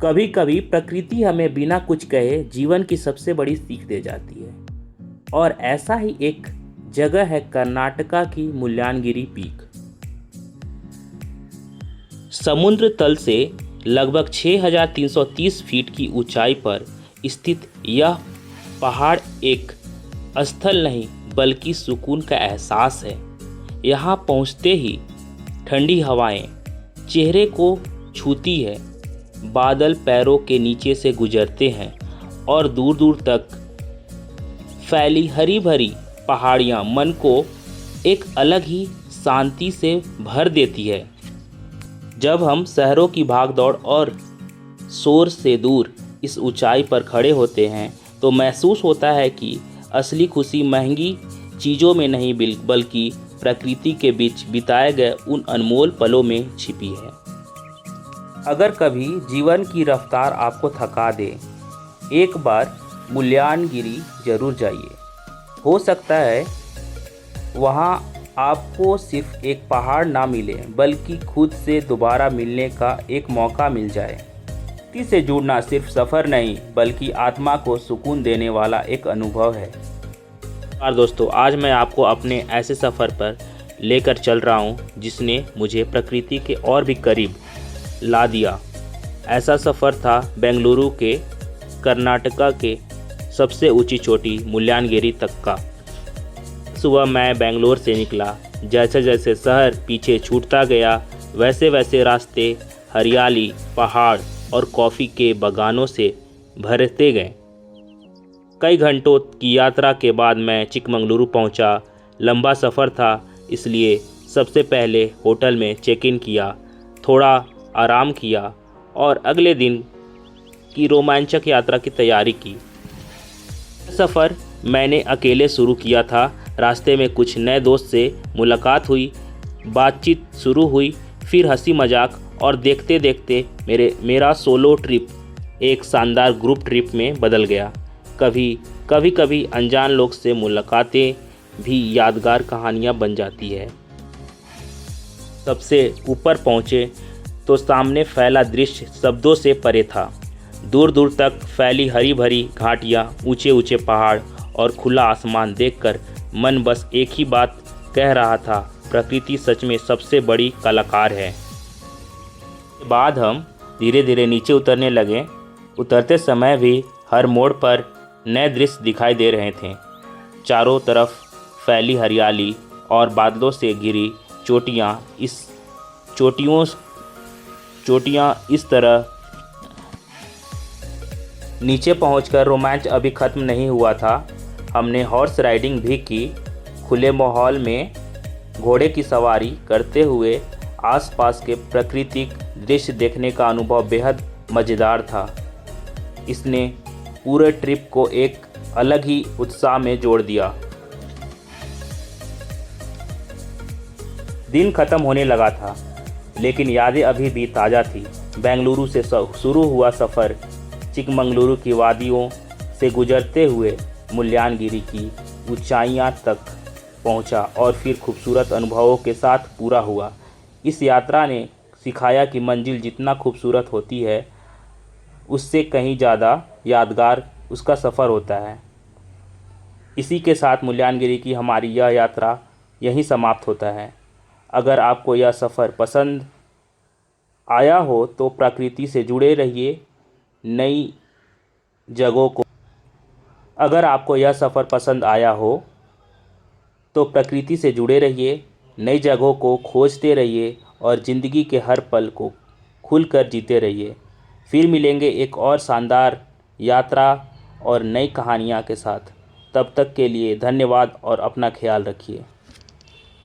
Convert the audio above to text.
कभी कभी प्रकृति हमें बिना कुछ कहे जीवन की सबसे बड़ी सीख दे जाती है, और ऐसा ही एक जगह है कर्नाटका की मुल्यानगिरी पीक। समुद्र तल से लगभग 6330 फीट की ऊंचाई पर स्थित यह पहाड़ एक स्थल नहीं बल्कि सुकून का एहसास है। यहाँ पहुँचते ही ठंडी हवाएं चेहरे को छूती है, बादल पैरों के नीचे से गुजरते हैं और दूर दूर तक फैली हरी भरी पहाड़ियाँ मन को एक अलग ही शांति से भर देती है। जब हम शहरों की भागदौड़ और शोर से दूर इस ऊंचाई पर खड़े होते हैं तो महसूस होता है कि असली खुशी महंगी चीज़ों में नहीं बल्कि प्रकृति के बीच बिताए गए उन अनमोल पलों में छिपी है। अगर कभी जीवन की रफ्तार आपको थका दे, एक बार मुल्यानगिरी जरूर जाइए। हो सकता है वहाँ आपको सिर्फ एक पहाड़ ना मिले बल्कि खुद से दोबारा मिलने का एक मौका मिल जाए। प्रकृति से जुड़ना सिर्फ सफ़र नहीं बल्कि आत्मा को सुकून देने वाला एक अनुभव है। और दोस्तों, आज मैं आपको अपने ऐसे सफ़र पर लेकर चल रहा हूँ जिसने मुझे प्रकृति के और भी करीब ला दिया। ऐसा सफ़र था बेंगलुरु के कर्नाटका के सबसे ऊंची चोटी मुल्यानगिरी तक का। सुबह मैं बेंगलोर से निकला। जैसे जैसे शहर पीछे छूटता गया वैसे वैसे रास्ते हरियाली, पहाड़ और कॉफ़ी के बागानों से भरते गए। कई घंटों की यात्रा के बाद मैं चिकमंगलुरु पहुंचा। लंबा सफ़र था इसलिए सबसे पहले होटल में चेक इन किया, थोड़ा आराम किया और अगले दिन की रोमांचक यात्रा की तैयारी की। सफ़र मैंने अकेले शुरू किया था। रास्ते में कुछ नए दोस्त से मुलाकात हुई, बातचीत शुरू हुई, फिर हंसी मजाक और देखते देखते मेरा सोलो ट्रिप एक शानदार ग्रुप ट्रिप में बदल गया। कभी अनजान लोग से मुलाकातें भी यादगार कहानियां बन जाती है। सबसे ऊपर पहुँचे तो सामने फैला दृश्य शब्दों से परे था। दूर दूर तक फैली हरी भरी घाटियाँ, ऊंचे ऊंचे पहाड़ और खुला आसमान देखकर मन बस एक ही बात कह रहा था, प्रकृति सच में सबसे बड़ी कलाकार है। बाद हम धीरे धीरे नीचे उतरने लगे। उतरते समय भी हर मोड़ पर नए दृश्य दिखाई दे रहे थे। चारों तरफ फैली हरियाली और बादलों से घिरी चोटियाँ इस तरह। नीचे पहुंचकर रोमांच अभी ख़त्म नहीं हुआ था। हमने हॉर्स राइडिंग भी की। खुले माहौल में घोड़े की सवारी करते हुए आसपास के प्राकृतिक दृश्य देखने का अनुभव बेहद मज़ेदार था। इसने पूरे ट्रिप को एक अलग ही उत्साह में जोड़ दिया। दिन ख़त्म होने लगा था लेकिन यादें अभी भी ताज़ा थी। बेंगलुरु से शुरू हुआ सफ़र चिकमंगलुरु की वादियों से गुजरते हुए मुल्यानगिरी की ऊंचाइयां तक पहुंचा और फिर खूबसूरत अनुभवों के साथ पूरा हुआ। इस यात्रा ने सिखाया कि मंजिल जितना खूबसूरत होती है उससे कहीं ज़्यादा यादगार उसका सफ़र होता है। इसी के साथ मुल्यानगिरी की हमारी यह यात्रा यहीं समाप्त होता है। अगर आपको यह सफ़र पसंद आया हो तो प्रकृति से जुड़े रहिए, नई जगहों को अगर आपको यह सफ़र पसंद आया हो तो प्रकृति से जुड़े रहिए, नई जगहों को खोजते रहिए और ज़िंदगी के हर पल को खुलकर जीते रहिए। फिर मिलेंगे एक और शानदार यात्रा और नई कहानियाँ के साथ। तब तक के लिए धन्यवाद और अपना ख्याल रखिए।